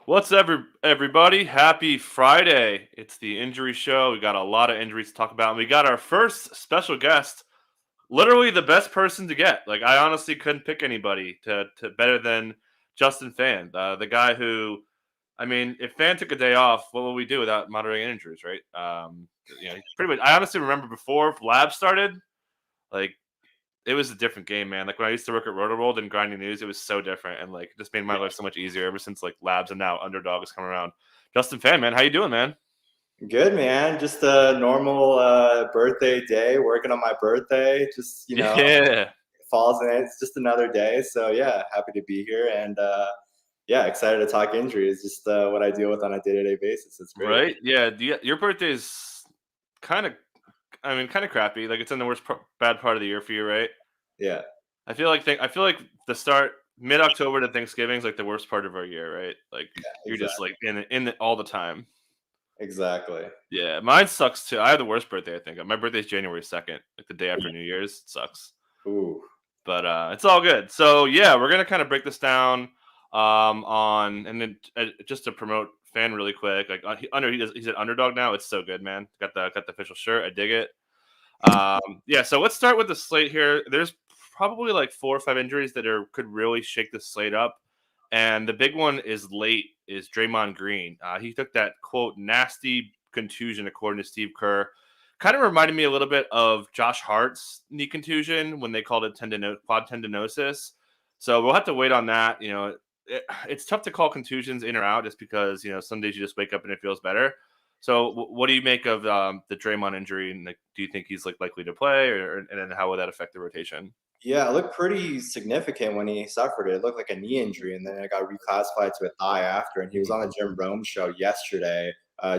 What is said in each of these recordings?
What's everybody? Happy Friday. It's the injury show. We got a lot of injuries to talk about. And we got our first special guest, literally the best person to get. Like I honestly couldn't pick anybody to better than Justin Phan, the guy who, I mean, if Phan took a day off, what would we do without moderating injuries, right? Pretty much. I honestly remember before Lab started, like it was a different game, man. Like when I used to work at Roto-World and grinding news, it was so different and like it just made my life so much easier ever since like Labs and now Underdog has come around. Justin Phan, man, how you doing, man? Good, man. Just a normal birthday day, working on my birthday. Just, Yeah. falls in. It's just another day. So, yeah, happy to be here. And, yeah, excited to talk injuries. Just what I deal with on a day-to-day basis. It's great. Right? Yeah. Your birthday is kind of, I mean, kind of crappy. Like it's in the bad part of the year for you, right? Yeah, I feel like the start mid October to Thanksgiving is like the worst part of our year, right? Like you're just exactly. like in it all the time. Exactly. Yeah, mine sucks too. I have the worst birthday, I think. My birthday's January 2nd, like the day after New Year's. It sucks. Ooh. But it's all good. So yeah, we're gonna kind of break this down on and then just to promote Fan really quick. Like he's an underdog now. It's so good, man. Got the official shirt. I dig it. Yeah. So let's start with the slate here. There's probably like 4 or 5 injuries that could really shake the slate up, and the big one is late. Is Draymond Green? He took that quote nasty contusion according to Steve Kerr. Kind of reminded me a little bit of Josh Hart's knee contusion when they called it quad tendinosis. So we'll have to wait on that. It's tough to call contusions in or out just because some days you just wake up and it feels better. So what do you make of the Draymond injury? And like, do you think he's like likely to play, and then how would that affect the rotation? Yeah, it looked pretty significant when he suffered it. It looked like a knee injury, and then it got reclassified to a thigh after. And he was on the Jim Rome show yesterday.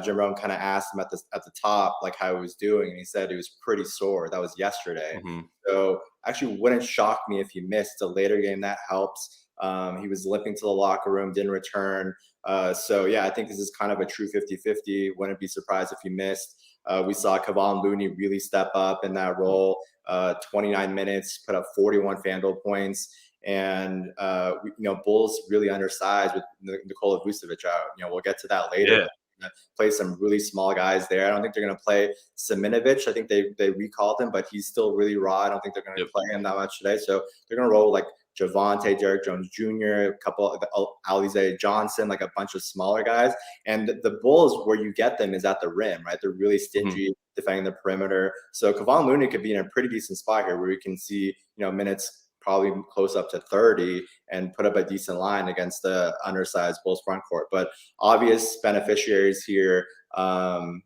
Jim Rome kind of asked him at the top like how he was doing, and he said he was pretty sore. That was yesterday. Mm-hmm. So actually, wouldn't shock me if he missed a later game. That helps. He was limping to the locker room, didn't return. So yeah, I think this is kind of a true 50-50. Wouldn't be surprised if he missed. We saw Kevon Looney really step up in that role. 29 minutes, put up 41 FanDuel points. And, Bulls really undersized with Nikola Vucevic out. We'll get to that later. Yeah. But play some really small guys there. I don't think they're going to play Siminovich. I think they recalled him, but he's still really raw. I don't think they're going to Yep. play him that much today. So they're going to roll like Javante, Derek Jones Jr., a couple of Alize Johnson, like a bunch of smaller guys. And the Bulls, where you get them is at the rim, right? They're really stingy defending the perimeter. So Kevon Looney could be in a pretty decent spot here where we can see, minutes probably close up to 30 and put up a decent line against the undersized Bulls front court. But obvious beneficiaries here, Nemanja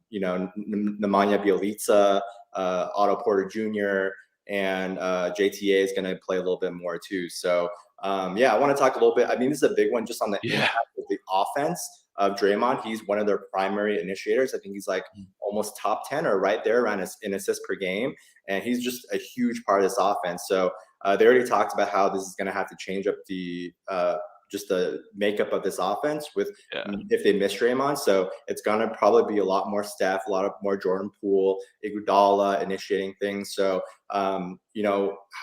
Bjelica, Otto Porter Jr., and JTA is going to play a little bit more too. So, I want to talk a little bit. I mean, this is a big one just on the Yeah. impact of the offense of Draymond. He's one of their primary initiators. I think he's like almost top 10 or right there around in assists per game. And he's just a huge part of this offense. So they already talked about how this is going to have to change up the just the makeup of this offense with Yeah. if they miss Draymond. So it's going to probably be a lot more Steph, a lot of more Jordan Poole, Iguodala initiating things. So, how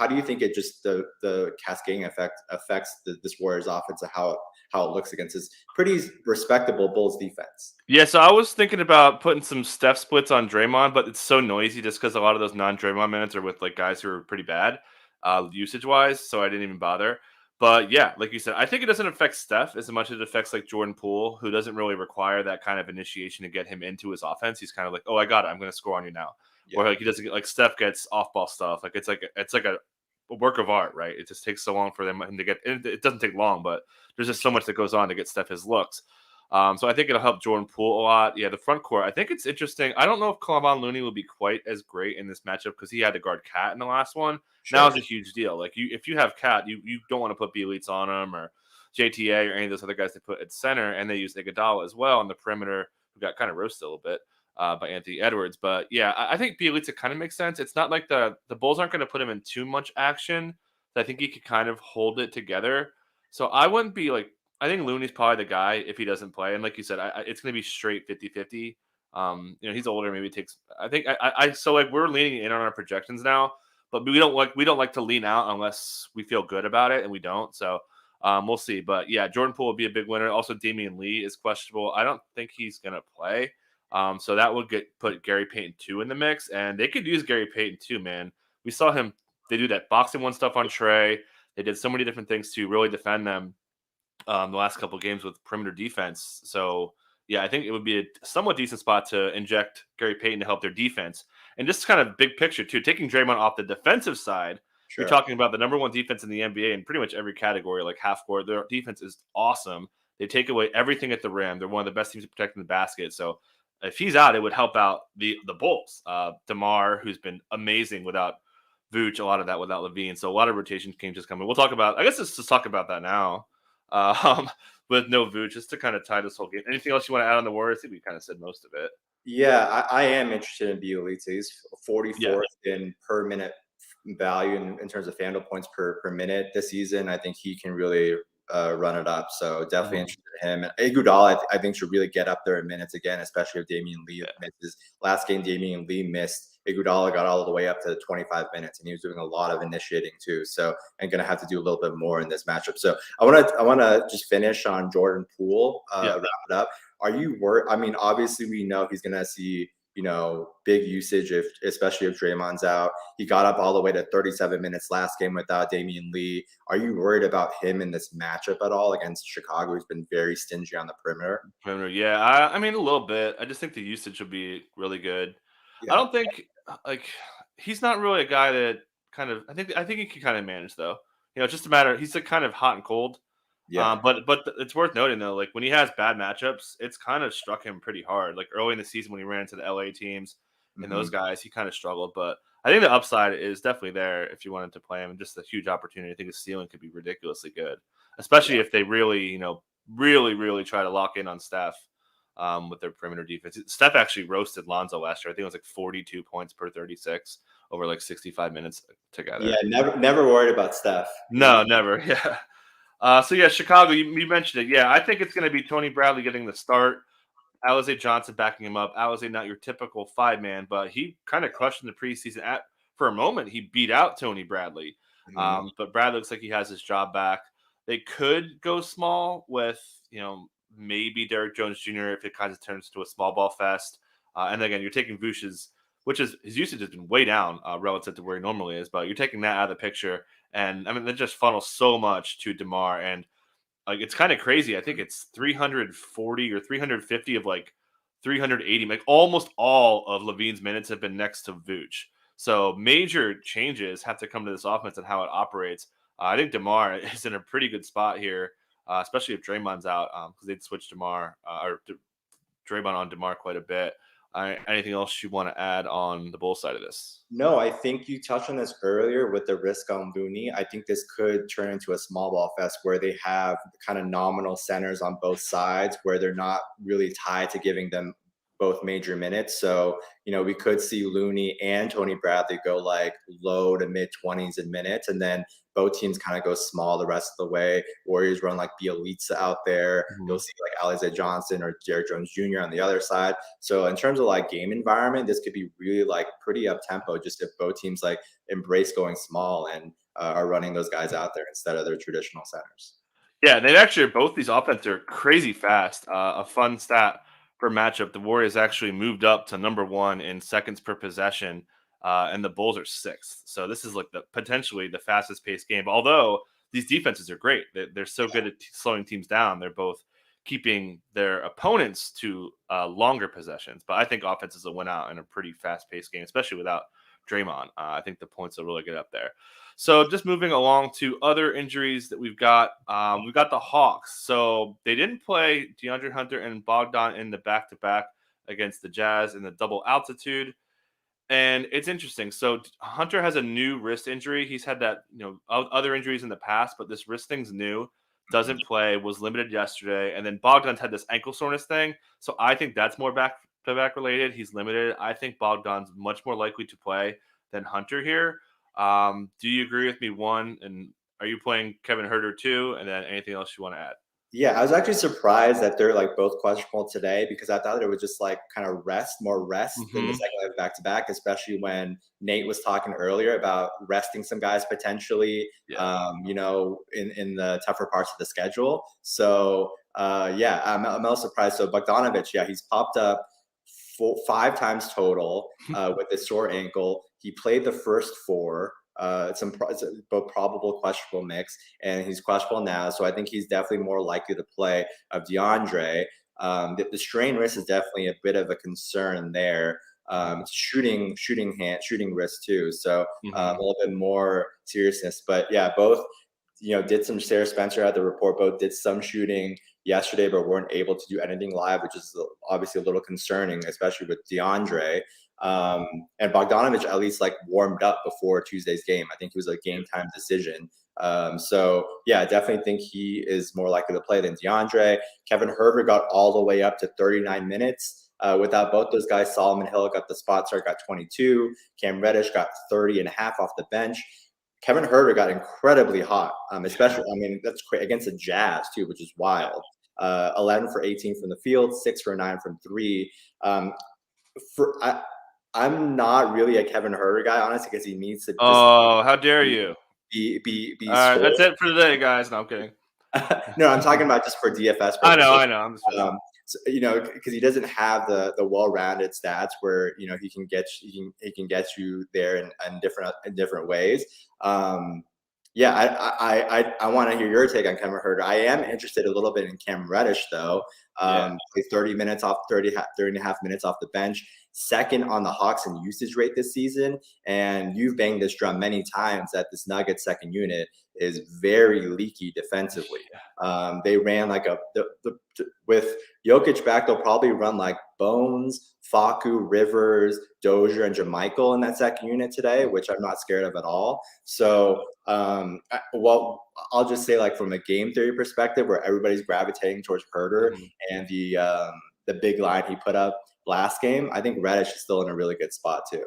do you think it just the cascading effect affects this Warriors offense and how it looks against this pretty respectable Bulls defense? Yeah, so I was thinking about putting some Steph splits on Draymond, but it's so noisy just because a lot of those non-Draymond minutes are with like guys who are pretty bad, usage-wise. So I didn't even bother. But yeah, like you said, I think it doesn't affect Steph as much as it affects like Jordan Poole, who doesn't really require that kind of initiation to get him into his offense. He's kind of like, oh, I got it, I'm going to score on you now. Yeah. Or like he doesn't get like Steph gets off-ball stuff. Like it's like a work of art, right? It just takes so long for them to get. It doesn't take long, but there's just so much that goes on to get Steph his looks. So I think it'll help Jordan Poole a lot. Yeah, the front court. I think it's interesting. I don't know if Kevon Looney will be quite as great in this matchup because he had to guard Cat in the last one. Sure. Now it's a huge deal. Like if you have Cat, you don't want to put B-Leats on him or JTA or any of those other guys they put at center, and they use Iguodala as well on the perimeter, who got kind of roasted a little bit by Anthony Edwards. But yeah, I think B-Leats kind of makes sense. It's not like the Bulls aren't going to put him in too much action. I think he could kind of hold it together. So I wouldn't be like I think Looney's probably the guy if he doesn't play. And like you said, it's going to be straight 50-50. He's older. Maybe it takes. I think so like we're leaning in on our projections now, but we don't like to lean out unless we feel good about it, and we don't. So We'll see. But yeah, Jordan Poole will be a big winner. Also, Damian Lee is questionable. I don't think he's going to play. So that would put Gary Payton 2 in the mix. And they could use Gary Payton too, man. We saw him. They do that boxing one stuff on Trey. They did so many different things to really defend them the last couple of games with perimeter defense. So yeah, I think it would be a somewhat decent spot to inject Gary Payton to help their defense. And just kind of big picture too, taking Draymond off the defensive side, you're Sure. talking about the number one defense in the NBA in pretty much every category, like half court. Their defense is awesome. They take away everything at the rim. They're one of the best teams at protecting the basket. So if he's out, it would help out the Bulls. DeMar, who's been amazing without Vooch, a lot of that without Levine. So a lot of rotation games just coming. We'll talk about, I guess let's just talk about that now. Um, with no Vooch, just to kind of tie this whole game. Anything else you want to add on the Warriors? I think we kind of said most of it. Yeah, I am interested in Bielitsa. He's 44th in per minute value in terms of FanDuel points per minute this season. I think he can really run it up. So definitely interested in him. And Iguodala, I think, should really get up there in minutes again, especially if Damian Lee misses. Last game, Damian Lee missed. Iguodala got all the way up to 25 minutes, and he was doing a lot of initiating too. So I'm going to have to do a little bit more in this matchup. So I want to just finish on Jordan Poole, wrap it up. Are you worried? I mean, obviously we know he's going to see, big usage especially if Draymond's out. He got up all the way to 37 minutes last game without Damian Lee. Are you worried about him in this matchup at all against Chicago, who's been very stingy on the perimeter? Yeah, I mean a little bit. I just think the usage will be really good. I Yeah. don't think like he's not really a guy that kind of. I think he can kind of manage though. It's just a matter. He's like kind of hot and cold. Yeah. But it's worth noting though, like when he has bad matchups, it's kind of struck him pretty hard. Like early in the season when he ran into the LA teams and those guys, he kind of struggled. But I think the upside is definitely there if you wanted to play him, and just a huge opportunity. I think his ceiling could be ridiculously good, especially if they really, really try to lock in on Steph with their perimeter defense. Steph actually roasted Lonzo last year. I think it was like 42 points per 36 over like 65 minutes together. Yeah, never worried about Steph. No, never. Yeah. So yeah, Chicago, you mentioned it. Yeah, I think it's going to be Tony Bradley getting the start. Alize Johnson backing him up. Alize not your typical 5-man, but he kind of crushed in the preseason. For a moment, he beat out Tony Bradley. But Bradley looks like he has his job back. They could go small with, maybe Derrick Jones Jr. if it kind of turns to a small ball fest. And again, you're taking Vooch's, which is his usage has been way down relative to where he normally is, but you're taking that out of the picture. And I mean, that just funnels so much to DeMar. And like, it's kind of crazy. I think it's 340 or 350 of like 380. Like almost all of Levine's minutes have been next to Vooch. So major changes have to come to this offense and how it operates. I think DeMar is in a pretty good spot here, especially if Draymond's out, because they'd switch DeMar or Draymond on DeMar quite a bit. Anything else you want to add on the Bulls side of this? No, I think you touched on this earlier with the risk on Looney. I think this could turn into a small ball fest where they have kind of nominal centers on both sides where they're not really tied to giving them both major minutes. So, we could see Looney and Tony Bradley go like low to mid 20s in minutes, and then both teams kind of go small the rest of the way. Warriors run like Bielitsa out there. You'll see like Alize Johnson or Derrick Jones Jr. on the other side. So in terms of like game environment, this could be really like pretty up tempo just if both teams like embrace going small and are running those guys out there instead of their traditional centers. Yeah, they've actually both these offenses are crazy fast. A fun stat for matchup: the Warriors actually moved up to number 1 in seconds per possession, and the Bulls are 6th. So this is like potentially the fastest paced game. Although these defenses are great, they're so good at slowing teams down. They're both keeping their opponents to longer possessions. But I think offenses will win out in a pretty fast paced game, especially without Draymond. I think the points will really get up there. So just moving along to other injuries that we've got the Hawks. So they didn't play DeAndre Hunter and Bogdan in the back-to-back against the Jazz in the double altitude. And it's interesting. So Hunter has a new wrist injury. He's had that, other injuries in the past, but this wrist thing's new. Doesn't play, was limited yesterday. And then Bogdan's had this ankle soreness thing. So I think that's more back-to-back related. He's limited. I think Bogdan's much more likely to play than Hunter here. Do you agree with me? One, and are you playing Kevin Huerter too? And then anything else you want to add? Yeah, I was actually surprised that they're like both questionable today because I thought it would just like kind of more rest than the Mm-hmm. second leg back to back, especially when Nate was talking earlier about resting some guys potentially, Yeah. in the tougher parts of the schedule. So yeah, I'm a little surprised. So Bogdanovich, yeah, he's popped up 5 times total with a sore ankle. He played the first four. It's a both probable, questionable mix, and he's questionable now. So I think he's definitely more likely to play of DeAndre. The strain risk is definitely a bit of a concern there. Shooting risk too. So a Mm-hmm. little bit more seriousness. But yeah, both did some. Sarah Spencer had the report. Both did some shooting yesterday, but weren't able to do anything live, which is obviously a little concerning, especially with DeAndre. And Bogdanovich at least like warmed up before Tuesday's game. I think it was a game time decision. So yeah, I definitely think he is more likely to play than DeAndre. Kevin Herter got all the way up to 39 minutes. Without both those guys, Solomon Hill got the spot start, got 22. Cam Reddish got 30 and a half off the bench. Kevin Herter got incredibly hot, especially, I mean, that's great against the Jazz too, which is wild. 11 for 18 from the field, 6 for 9 from three. Um, I'm not really a Kevin Herter guy, honestly, because he needs to just Oh, how dare you! All be right, scored. that's it for today, guys. No, I'm kidding. No, I'm talking about just for DFS I know, purposes. I know. I'm just joking. So, because he doesn't have the well-rounded stats where he can get you there in different ways. Yeah, I want to hear your take on Kevin Herter. I am interested a little bit in Cam Reddish though. Yeah. Played 30 and a half minutes off the bench, second on the Hawks in usage rate this season. And you've banged this drum many times that this Nuggets second unit is very leaky defensively. They ran like with Jokic back, they'll probably run like Bones, Facu, Rivers, Dozier, and JaMychal in that second unit today, which I'm not scared of at all. So, I'll just say like from a game theory perspective, where everybody's gravitating towards Herter Mhm. and the big line he put up last game, I think Reddish is still in a really good spot too.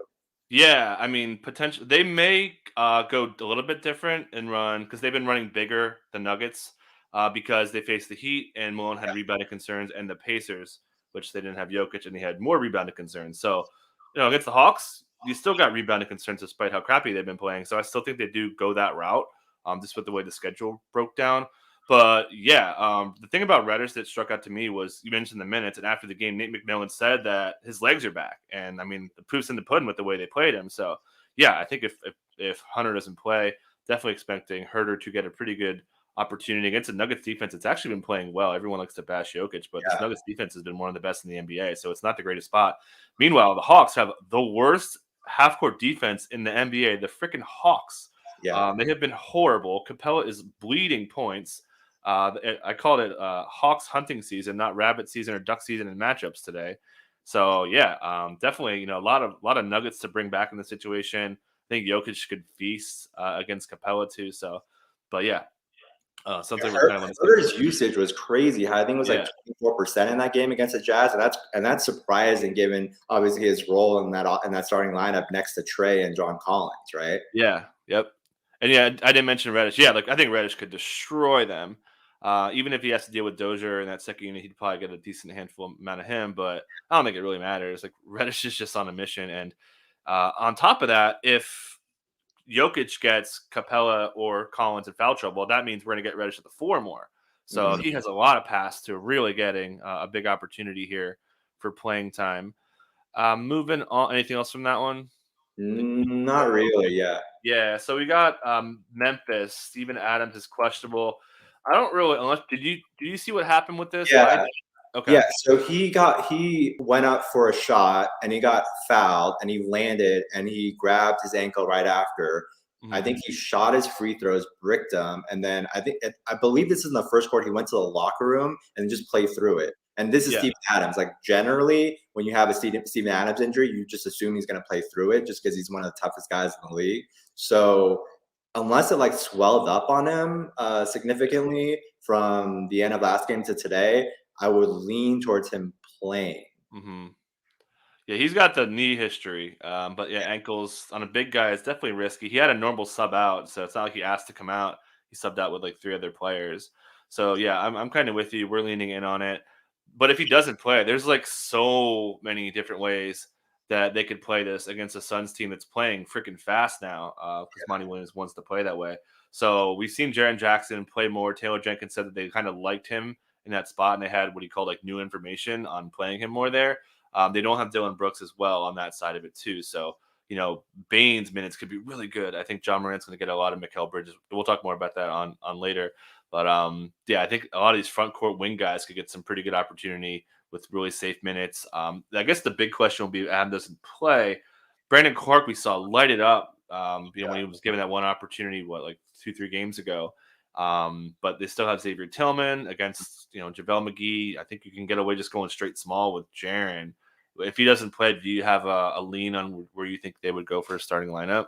Yeah, I mean, potential. They may go a little bit different and run because they've been running bigger than Nuggets because they faced the Heat and Malone had rebounding concerns and the Pacers, which they didn't have Jokic and they had more rebounding concerns. So, against the Hawks, you still got rebounding concerns despite how crappy they've been playing. So I still think they do go that route, just with the way the schedule broke down. But yeah, the thing about Reddish that struck out to me was you mentioned the minutes, and after the game, Nate McMillan said that his legs are back, and I mean the proof's in the pudding with the way they played him. So yeah, I think if Hunter doesn't play, definitely expecting Herter to get a pretty good opportunity against the Nuggets defense. It's actually been playing well. Everyone likes to bash Jokic, but this Yeah. Nuggets defense has been one of the best in the NBA, so it's not the greatest spot. Meanwhile, the Hawks have the worst half court defense in the NBA. The freaking Hawks. Yeah. They have been horrible. Capella is bleeding points. I called it Hawks hunting season, not rabbit season or duck season in matchups today. So yeah, definitely, a lot of nuggets to bring back in the situation. I think Jokic could feast against Capella too. So, but yeah, something we're kind of looking Herter's usage was crazy high. I think it was like Yeah, 24% in that game against the Jazz, and that's surprising given obviously his role in that starting lineup next to Trey and John Collins, right? yeah, yep. And yeah, I didn't mention Reddish. Yeah, like I think Reddish could destroy them. Even if he has to deal with Dozier in that second unit, he'd probably get a decent handful amount of him. But I don't think it really matters. Like Reddish is just on a mission, and on top of that, if Jokic gets Capella or Collins in foul trouble, that means we're going to get Reddish at the four more. So Mhm. he has a lot of paths to really getting a big opportunity here for playing time. Moving on, anything else from that one? Not really. Yeah. Yeah, so we got Memphis. Steven Adams is questionable. I don't really unless did you see what happened with this? Yeah. Okay. Yeah, so he went up for a shot and he got fouled and he landed and he grabbed his ankle right after. I Mhm. think he shot his free throws, bricked them, and then I believe this is in the first quarter. He went to the locker room and just played through it. And this is Yeah. Steven Adams. Like generally, when you have a Steven Adams injury, you just assume he's going to play through it just because he's one of the toughest guys in the league. So unless it like swelled up on him significantly from the end of last game to today, I would lean towards him playing. Mhm. Yeah, he's got the knee history. But yeah, ankles on a big guy is definitely risky. He had a normal sub out, so it's not like he asked to come out. He subbed out with like three other players. So yeah, I'm kind of with you. We're leaning in on it. But if he doesn't play, there's like so many different ways that they could play this against a Suns team that's playing freaking fast now because Monty Williams wants to play that way. So we've seen Jaren Jackson play more. Taylor Jenkins said that they kind of liked him in that spot, and they had what he called like new information on playing him more there. They don't have Dylan Brooks as well on that side of it too. So Bane's minutes could be really good. I think John Morant's going to get a lot of Mikal Bridges. We'll talk more about that on later. But yeah, I think a lot of these front court wing guys could get some pretty good opportunity with really safe minutes. I guess the big question will be Adam doesn't play. Brandon Clark, we saw light it up. When he was given that one opportunity, like 2-3 games ago. But they still have Xavier Tillman against JaVale McGee. I think you can get away just going straight small with Jaren. If he doesn't play, do you have a lean on where you think they would go for a starting lineup?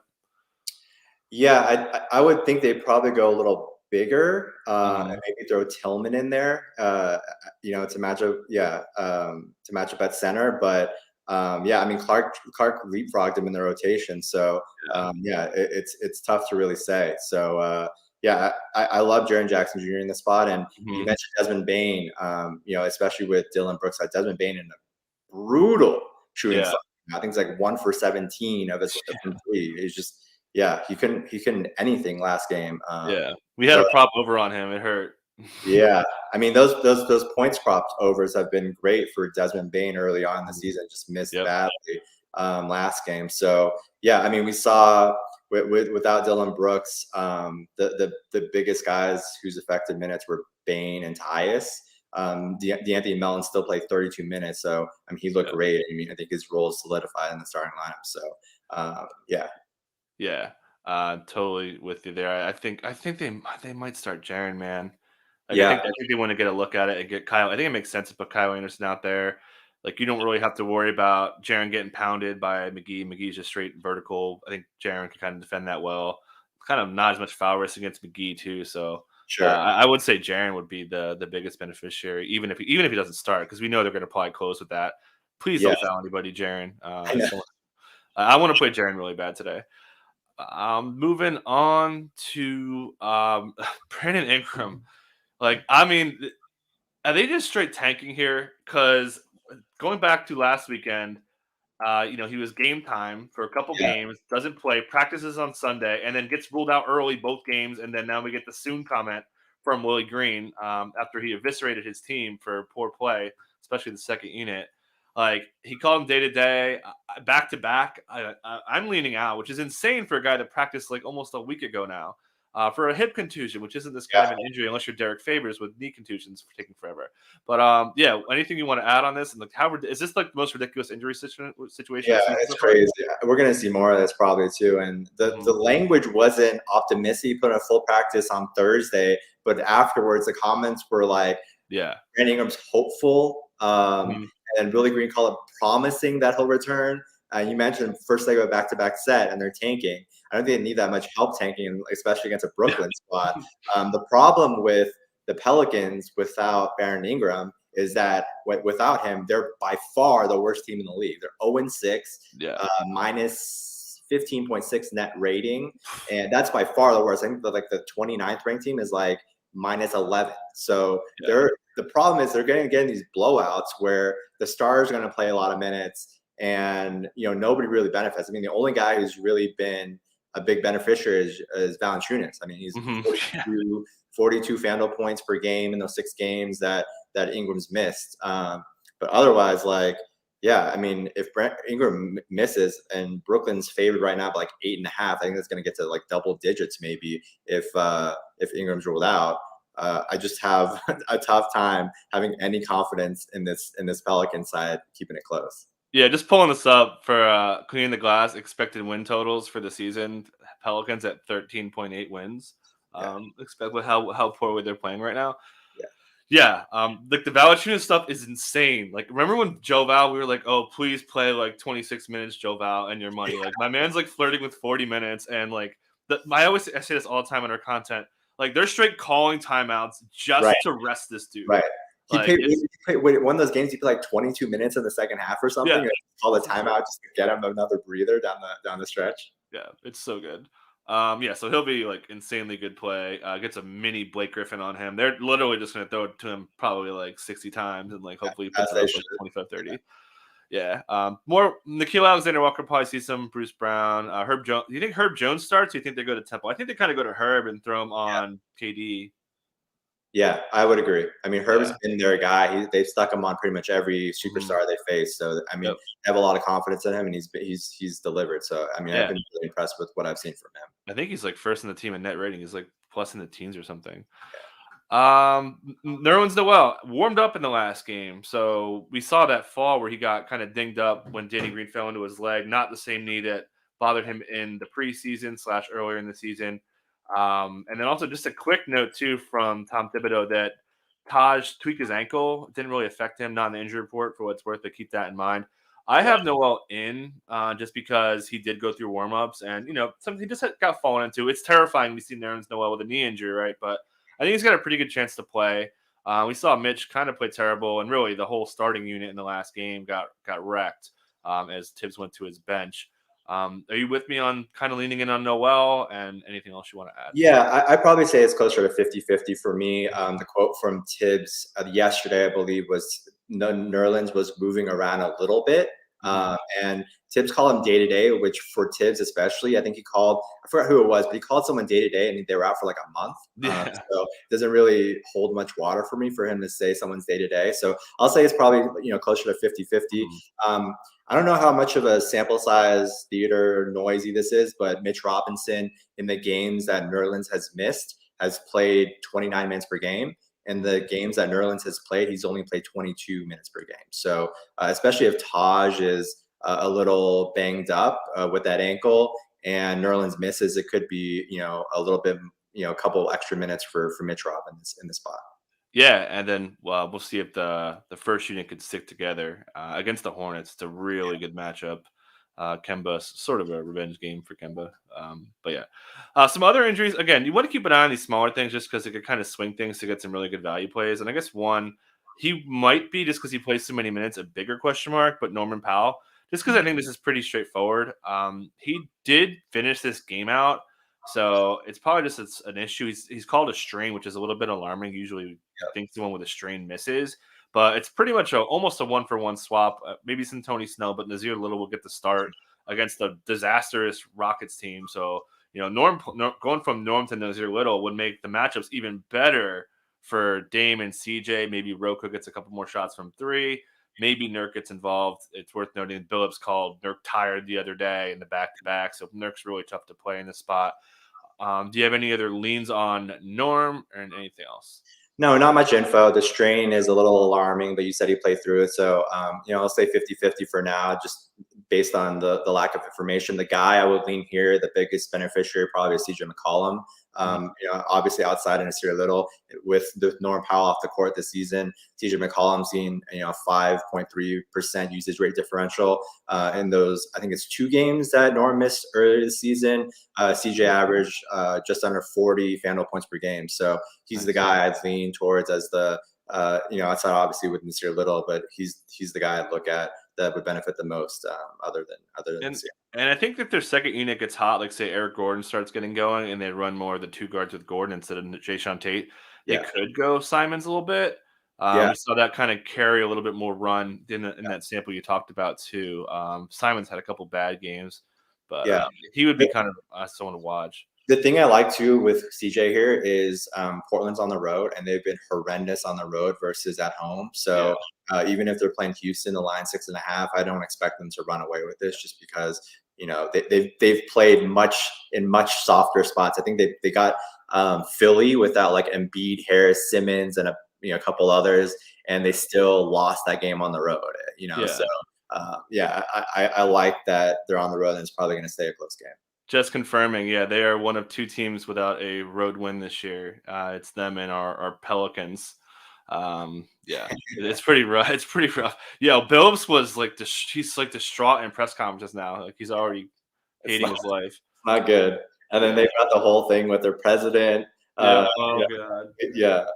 Yeah, I would think they'd probably go a little bigger and maybe throw Tillman in there, to match up. Yeah, to match up at center. But yeah, I mean Clark leapfrogged him in the rotation, so it's tough to really say. So yeah, I love Jaren Jackson Jr. in the spot, and you mentioned Desmond Bane. Especially with Dylan Brooks, Desmond Bane in a brutal shooting. Slot. I think it's like 1 for 17 of his three. He's just he couldn't anything last game. We had a prop over on him. It hurt. Yeah, I mean those points props overs have been great for Desmond Bane early on in the season. Just missed badly last game. So yeah, I mean we saw without Dylan Brooks, the biggest guys whose effective minutes were Bane and Tyus. DeAnthony Melton still played 32 minutes, so I mean he looked great. I mean I think his role is solidified in the starting lineup. So yeah. Yeah, totally with you there. I think they might start Jaren, man. I think they want to get a look at it and get Kyle. I think it makes sense to put Kyle Anderson out there. Like you don't really have to worry about Jaren getting pounded by McGee. McGee's just straight vertical. I think Jaren can kind of defend that well. Kind of not as much foul risk against McGee too. So sure, I would say Jaren would be the biggest beneficiary, even if he doesn't start, because we know they're going to probably close with that. Please don't foul anybody, Jaren. I want to play Jaren really bad today. Moving on to Brandon Ingram. Like, I mean, are they just straight tanking here? Because going back to last weekend, he was game time for a couple games, doesn't play, practices on Sunday, and then gets ruled out early both games. And then now we get the soon comment from Willie Green after he eviscerated his team for poor play, especially the second unit. Like he called him day to day, back to back. I'm leaning out, which is insane for a guy that practiced like almost a week ago now for a hip contusion, which isn't this kind of an injury unless you're Derek Favors with knee contusions for taking forever. But anything you want to add on this? And like, how is this like the most ridiculous injury situation? Yeah, it's crazy. We're gonna see more of this probably too. And the language wasn't optimistic. He put in a full practice on Thursday, but afterwards the comments were like, Brandon Ingram's hopeful. And Willie Green called it promising that he'll return. You mentioned first leg of a back-to-back set, and they're tanking. I don't think they need that much help tanking, especially against a Brooklyn squad. The problem with the Pelicans without Brandon Ingram is that without him, they're by far the worst team in the league. They're 0-6, minus 15.6 net rating, and that's by far the worst. I think the 29th ranked team is like minus 11. So the problem is they're going to get in these blowouts where the stars are going to play a lot of minutes, and nobody really benefits. I mean, the only guy who's really been a big beneficiary is Valanciunas. I mean, he's 42 FanDuel points per game in those 6 games that Ingram's missed. But otherwise, I mean, if Ingram misses and Brooklyn's favored right now by 8.5, I think that's going to get to double digits maybe if Ingram's ruled out. I just have a tough time having any confidence in this Pelican side keeping it close. Yeah, just pulling this up for Cleaning the Glass expected win totals for the season. Pelicans at 13.8 wins. Expect with how poorly they're playing right now. Yeah, the Valanciunas stuff is insane. Like, remember when Joe Val, we were like, "Oh, please play 26 minutes, Joe Val, and your money." Like, my man's flirting with 40 minutes, and I say this all the time in our content. Like, they're straight calling timeouts just to rest this dude. Right. He played one of those games. He played 22 minutes in the second half or something. Yeah. Call the timeout just to get him another breather down the stretch. Yeah, it's so good. Yeah, so he'll be like insanely good play. Gets a mini Blake Griffin on him. They're literally just going to throw it to him probably like 60 times and like hopefully he As puts it they up should. like 25, 30. Yeah. More Nikhil Alexander-Walker probably see some Bruce Brown. Herb Jones. Do you think Herb Jones starts? Or you think they go to Temple? I think they kind of go to Herb and throw him on KD. Yeah, I would agree. I mean, Herb's Yeah. been their guy. They've stuck him on pretty much every Mhm. superstar they face. So I mean, Yep. I have a lot of confidence in him, and he's delivered. So I mean, I've Yeah. been really impressed with what I've seen from him. I think he's like first in the team in net rating. He's like plus in the teens or something. Yeah. Nerlens Noel warmed up in the last game, so we saw that fall where he got kind of dinged up when Danny Green fell into his leg. Not the same knee that bothered him in the preseason / earlier in the season. And then also just a quick note too from Tom Thibodeau that Taj tweaked his ankle. It didn't really affect him, not in the injury report for what it's worth, but keep that in mind. I Yeah. have Noel in just because he did go through warmups and something he just got fallen into. It's terrifying to see Nerlens Noel with a knee injury, right? But I think he's got a pretty good chance to play. We saw Mitch kind of play terrible, and really the whole starting unit in the last game got wrecked as Tibbs went to his bench. Are you with me on kind of leaning in on Noel and anything else you want to add? Yeah, I'd probably say it's closer to 50-50 for me. The quote from Tibbs yesterday, I believe, was Nerlens was moving around a little bit. And Tibbs called him day to day, which for Tibbs especially, I think he called, I forgot who it was, but he called someone day to day and they were out for like a month. Yeah. So it doesn't really hold much water for me for him to say someone's day to day. So I'll say it's probably, closer to 50-50. I don't know how much of a sample size theater noisy this is, but Mitch Robinson in the games that Nerlens has missed has played 29 minutes per game. In the games that Nerlens has played, he's only played 22 minutes per game. So especially if Taj is a little banged up with that ankle and Nerlens misses, it could be, a little bit, a couple extra minutes for Mitch Robbins in the spot. Yeah, and then we'll see if the first unit could stick together against the Hornets. It's a really good matchup. Kemba's sort of a revenge game for Kemba. But yeah, some other injuries. Again, you want to keep an eye on these smaller things just because it could kind of swing things to get some really good value plays. And I guess one, he might be just because he plays so many minutes a bigger question mark. But Norman Powell, just because I think this is pretty straightforward. He did finish this game out. So it's probably just an issue. He's called a strain, which is a little bit alarming. Usually, think someone with a strain misses, but it's pretty much almost a 1-for-1 swap. Maybe some Tony Snell, but Nazir Little will get the start against a disastrous Rockets team. So Norm going from Norm to Nazir Little would make the matchups even better for Dame and CJ. Maybe Roku gets a couple more shots from three. Maybe Nurk gets involved. It's worth noting Billups called Nurk tired the other day in the back-to-back, so Nurk's really tough to play in this spot. Do you have any other leans on Norm or anything else? No, not much info. The strain is a little alarming, but you said he played through it. So, I'll say 50-50 for now, just based on the lack of information. The guy I would lean here, the biggest beneficiary probably is CJ McCollum. Obviously outside of Nasir Little with the Norm Powell off the court this season, CJ McCollum's seen 5.3% usage rate differential in those. I think it's 2 games that Norm missed earlier this season. CJ averaged just under 40 FanDuel points per game, so he's the guy I'd lean towards as the outside obviously with Nasir Little, but he's the guy I'd look at that would benefit the most other than Nasir. And I think if their second unit gets hot, like say Eric Gordon starts getting going, and they run more of the 2 guards with Gordon instead of Jayshawn Tate, they could go Simons a little bit. We saw that kind of carry a little bit more run in that sample you talked about too. Simons had a couple bad games, but he would be kind of someone to watch. The thing I like too with CJ here is Portland's on the road and they've been horrendous on the road versus at home. So even if they're playing Houston, the line 6.5, I don't expect them to run away with this just because they've played in much softer spots. I think they got Philly without like Embiid, Harris, Simmons, and a couple others, and they still lost that game on the road. So I like that they're on the road and it's probably going to stay a close game. Just confirming, they are one of 2 teams without a road win this year. It's them and our Pelicans. It's pretty rough. It's pretty rough. Yeah, Billups was like he's like distraught in press conferences now. Like he's already hating his life. Not good. And then they've got the whole thing with their president. God.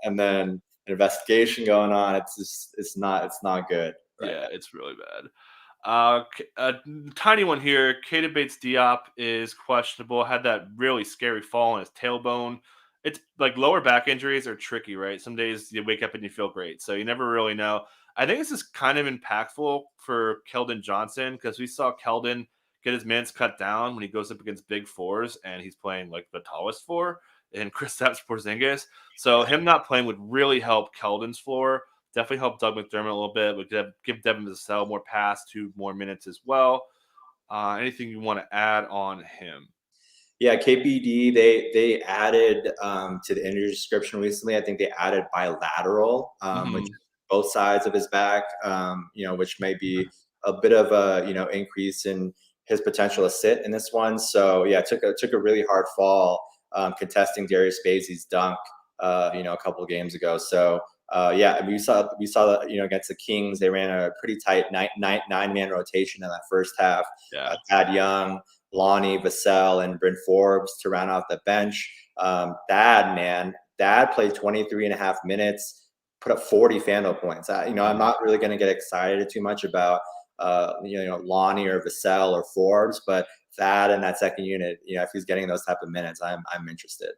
And then an investigation going on. It's not good. Right now. It's really bad. A tiny one here. Keita Bates Diop is questionable. Had that really scary fall on his tailbone. It's like lower back injuries are tricky, right? Some days you wake up and you feel great, so you never really know. I think this is kind of impactful for Keldon Johnson because we saw Keldon get his minutes cut down when he goes up against big fours, and he's playing like the tallest four in Kristaps Porzingis. So him not playing would really help Keldon's floor. Definitely help Doug McDermott a little bit. Would give Devin Vassell more pass, 2 more minutes as well. Anything you want to add on him? Yeah, KPD, they added to the injury description recently. I think they added bilateral, which is both sides of his back, which may be a bit of a increase in his potential to sit in this one. So yeah, took a really hard fall contesting Darius Bazley's dunk, a couple of games ago. So yeah, we saw that against the Kings, they ran a pretty tight nine-man rotation in that first half. Yeah, Thad Young, Lonnie, Vassell, and Bryn Forbes to round out the bench. Dad played 23 and a half minutes, put up 40 FanDuel points. I'm not really going to get excited too much about Lonnie or Vassell or Forbes, but Thad in that second unit, if he's getting those type of minutes, I'm interested.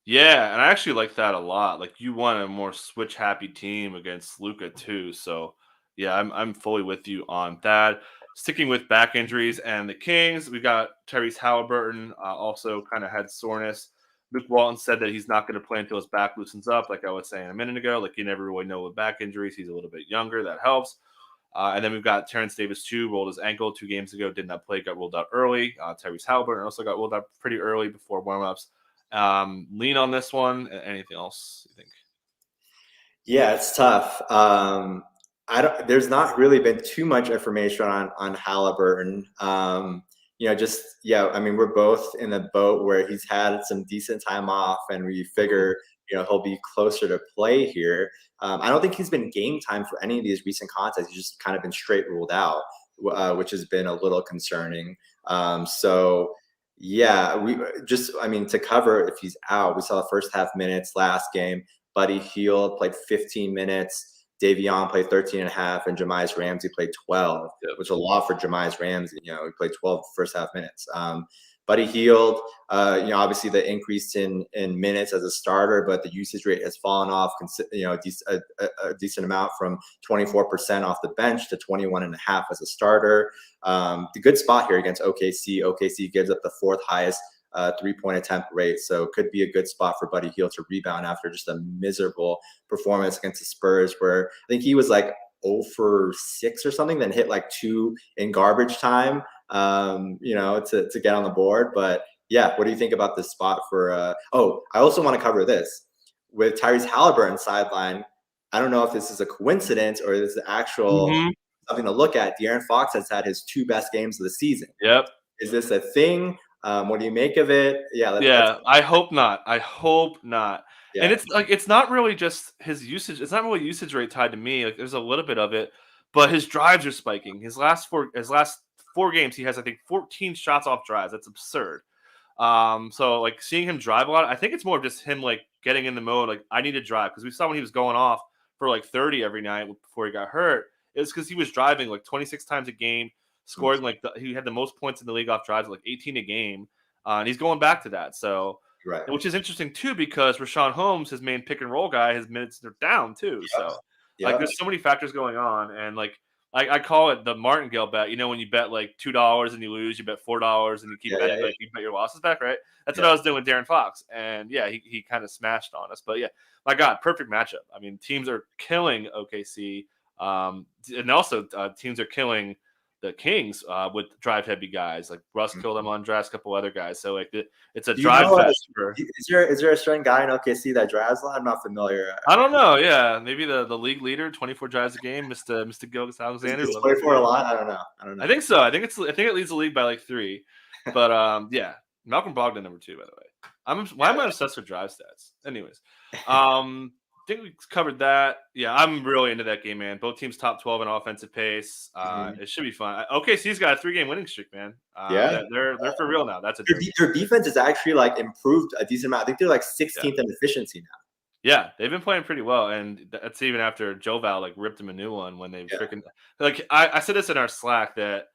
yeah, and I actually like that a lot. Like you want a more switch happy team against Luca too. So yeah, I'm fully with you on that. Sticking with back injuries and the Kings, we got Tyrese Halliburton also kind of had soreness. Luke Walton said that he's not going to play until his back loosens up, like I was saying a minute ago. Like you never really know with back injuries. He's a little bit younger. That helps. And then we've got Terrence Davis too, rolled his ankle 2 games ago, did not play, got ruled out early. Tyrese Halliburton also got ruled out pretty early before warmups. Lean on this one. Anything else you think? Yeah, it's tough. There's not really been too much information on Halliburton. I mean, we're both in the boat where he's had some decent time off, and we figure he'll be closer to play here. I don't think he's been game time for any of these recent contests. He's just kind of been straight ruled out, which has been a little concerning. Yeah, to cover if he's out, we saw the first half minutes last game. Buddy Hield played 15 minutes. Davion played 13 and a half, and Jemias Ramsey played 12, which is a lot for Jemias Ramsey. He played 12 first half minutes. Buddy Hield, obviously the increase in minutes as a starter, but the usage rate has fallen off, a decent amount from 24% off the bench to 21.5 as a starter. The good spot here against OKC. OKC gives up the 4th highest 3-point attempt rate. So could be a good spot for Buddy Hield to rebound after just a miserable performance against the Spurs, where I think he was like 0 for 6 or something, then hit like 2 in garbage time, to get on the board. But yeah, what do you think about this spot for, I also want to cover this with Tyrese Halliburton sideline. I don't know if this is a coincidence or this is actual something to look at. De'Aaron Fox has had his 2 best games of the season. Yep. Is this a thing? What do you make of it? Yeah, I hope not. I hope not. Yeah. And it's like it's not really just his usage. It's not really usage rate tied to me. Like there's a little bit of it, but his drives are spiking. His last 4 games, he has I think 14 shots off drives. That's absurd. So like seeing him drive a lot, I think it's more of just him like getting in the mode. Like I need to drive because we saw when he was going off for like 30 every night before he got hurt. It was because he was driving like 26 times a game. Scoring he had the most points in the league off drives, like 18 a game, and he's going back to that. So, right. Which is interesting too because Rashawn Holmes, his main pick and roll guy, his minutes are down too. Yep. So, like, there's so many factors going on, and like I call it the martingale bet. When you bet like $2 and you lose, you bet $4 and you keep betting, like you bet your losses back, right? That's what I was doing with De'Aaron Fox, and yeah, he kind of smashed on us. But yeah, my God, perfect matchup. I mean, teams are killing OKC, and also teams are killing the Kings with drive heavy guys. Like Russ killed them on drafts, a couple other guys. So like it's a drive fest. Is there a certain guy in OKC that drives a lot? I'm not familiar. I don't know. Yeah, maybe the league leader, 24 drives a game, Mr. Gilgis Alexander. Is 24 a lot? I don't know. I think so. I think it leads the league by like 3. But yeah, Malcolm Brogdon number 2, by the way. Why am I obsessed with drive stats? Anyways, I think we covered that. Yeah, I'm really into that game, man. Both teams top 12 in offensive pace. It should be fun. OKC's got a 3-game winning streak, man. They're for real now. That's their defense has actually like improved a decent amount. I think they're like 16th in efficiency now. Yeah, they've been playing pretty well, and that's even after Joval like ripped him a new one when they Yeah. freaking like I said this in our Slack that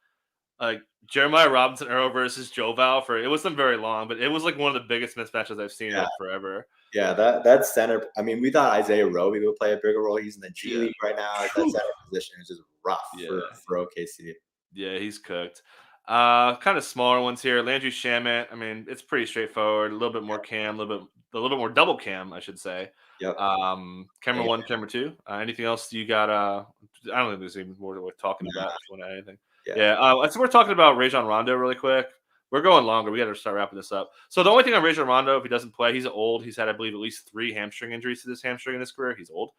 like Jeremiah Robinson Earl versus Joval it wasn't very long, but it was like one of the biggest mismatches I've seen in Yeah. like forever. Yeah, that center. I mean, we thought Isaiah Roby would play a bigger role. He's in the G Yeah. League right now. That Whew. center position is just rough Yeah. for OKC. Yeah, he's cooked. Kind of smaller ones here. Landry Shamet. I mean, it's pretty straightforward. A little bit more cam, a little bit more double cam, I should say. Yep. Camera Yeah. one, camera two. Anything else you got? I don't think there's even more worth talking about. If you want to add anything, Yeah. yeah. So we're talking about Rajon Rondo really quick. We're going longer. We got to start wrapping this up. So the only thing on Rajon Rondo, if he doesn't play, he's old. He's had, I believe, at least 3 hamstring injuries to this hamstring in his career. He's old.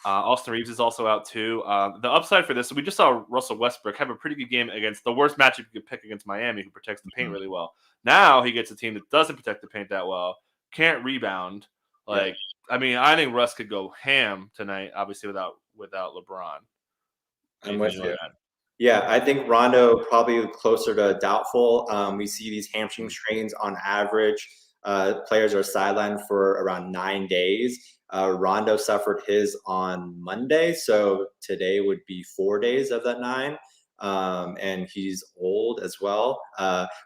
Austin Reeves is also out too. The upside for this, we just saw Russell Westbrook have a pretty good game against the worst matchup you could pick against Miami, who protects the paint really well. Now he gets a team that doesn't protect the paint that well, can't rebound. Like, I mean, I think Russ could go ham tonight, obviously without LeBron. I'm with Anything you. on that? Yeah, I think Rondo probably closer to doubtful. We see these hamstring strains on average. Players are sidelined for around 9 days. Rondo suffered his on Monday, so today would be 4 days of that 9. And he's old as well.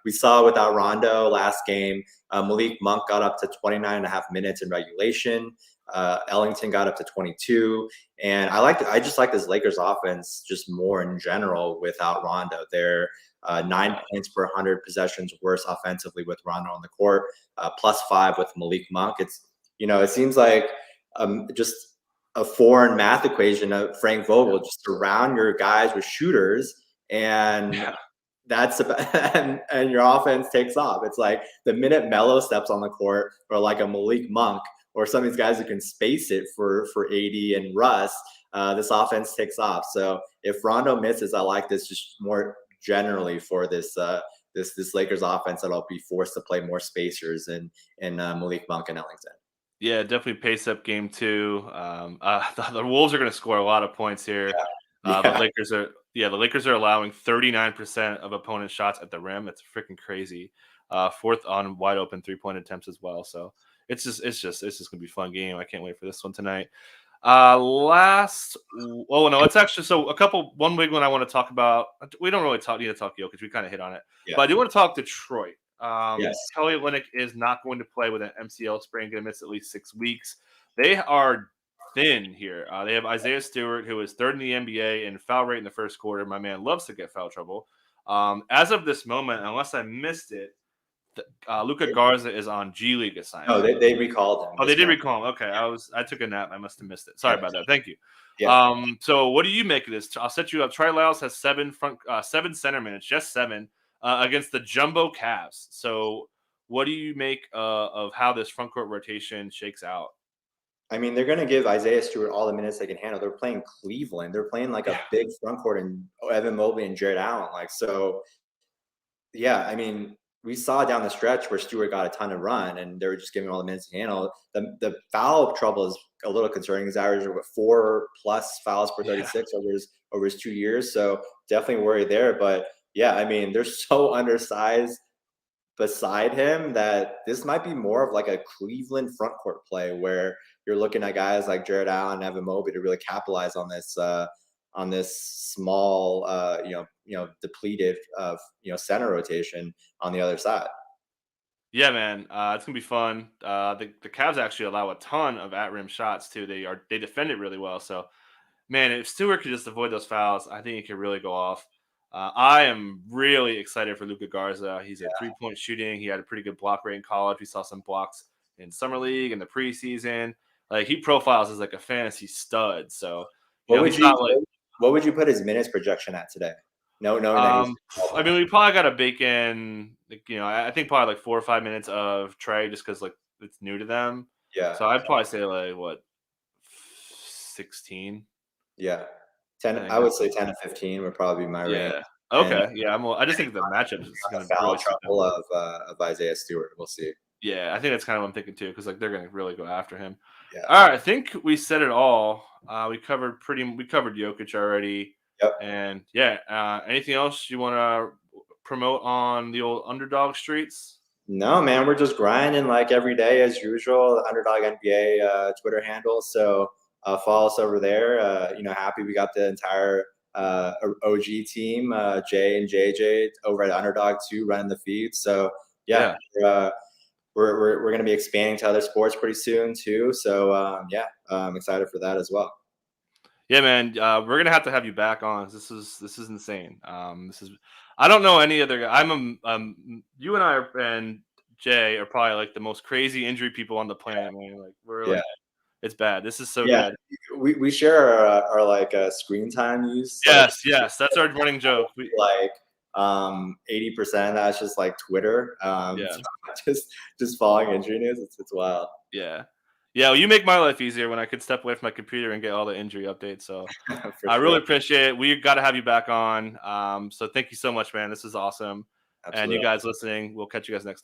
We saw without Rondo last game, Malik Monk got up to 29 and a half minutes in regulation. Ellington got up to 22. And I just like this Lakers offense just more in general without Rondo. They're 9 points per 100 possessions worse offensively with Rondo on the court, +5 with Malik Monk. It seems like just a foreign math equation of Frank Vogel. Just surround your guys with shooters, and that's about, and your offense takes off. It's like the minute Melo steps on the court, or like a Malik Monk, or some of these guys who can space it for AD and Russ, this offense takes off. So if Rondo misses, I like this just more generally for this Lakers offense that'll be forced to play more spacers and Malik Monk and Ellington. Yeah, definitely pace up game 2. The Wolves are going to score a lot of points here. The Lakers are allowing 39% of opponent shots at the rim. It's freaking crazy. Fourth on wide open 3-point attempts as well. So it's just gonna be a fun game. I can't wait for this one tonight. It's actually one big one I want to talk about. We don't really need to talk Jokic. We kind of hit on it, but I do want to talk Detroit. Yes. Kelly Olynyk is not going to play with an MCL sprain, going to miss at least 6 weeks. They are thin here. They have Isaiah Stewart, who is third in the NBA in foul rate in the first quarter. My man loves to get foul trouble. As of this moment, unless I missed it, Luka Garza is on G League assignment. No, they recalled him. Oh, they did recall him. Okay, I took a nap. I must have missed it. Sorry about that. Thank you. Yeah. So what do you make of this? I'll set you up. Trey Lyles has 7 center minutes, just 7 against the jumbo Cavs. So what do you make of how this front court rotation shakes out? I mean, they're going to give Isaiah Stewart all the minutes they can handle. They're playing Cleveland. They're playing like a big front court and Evan Mobley and Jared Allen. I mean, we saw down the stretch where Stewart got a ton of run and they were just giving all the minutes to handle. The foul trouble is a little concerning. His average are 4+ fouls per 36 over his 2 years. So definitely worried there. But yeah, I mean, they're so undersized beside him that this might be more of like a Cleveland front court play where you're looking at guys like Jared Allen and Evan Mobley to really capitalize on this small, depleted center rotation on the other side. Yeah, man, it's gonna be fun. The Cavs actually allow a ton of at rim shots too. They defend it really well. So, man, if Stewart could just avoid those fouls, I think he could really go off. I am really excited for Luka Garza. He's a 3-point shooting. He had a pretty good block rate in college. We saw some blocks in summer league and the preseason. Like he profiles as like a fantasy stud. So, what would you put his minutes projection at today? No, I mean, we probably got to bake in, I think probably like 4 or 5 minutes of Trey just because like it's new to them. Yeah. So I'd probably say like what 16. Yeah, 10. I would say 10 to 15 would probably be my range. Okay. I just think the matchup is going to foul trouble of Isaiah Stewart. We'll see. Yeah, I think that's kind of what I'm thinking too, because like they're going to really go after him. Yeah. All right, I think we said it all. We covered Jokic already. Yep. And anything else you want to promote on the old underdog streets? No, man, we're just grinding like every day as usual. The Underdog NBA Twitter handle. So follow us over there. Happy we got the entire OG team, Jay and JJ over at Underdog too, running the feed. So yeah, we're going to be expanding to other sports pretty soon too. So I'm excited for that as well. Yeah, man, we're gonna have to have you back on. This is insane. I don't know any other guy. You and and Jay are probably like the most crazy injury people on the planet, man. Like like it's bad. This is so good. We share our like screen time use. Yes, that's our running joke. Like 80% of that's just like Twitter. Just following injury news. It's wild. Yeah. Yeah, well, you make my life easier when I could step away from my computer and get all the injury updates. So I really appreciate it. We've got to have you back on. So thank you so much, man. This is awesome. Absolutely. And you guys listening, we'll catch you guys next time.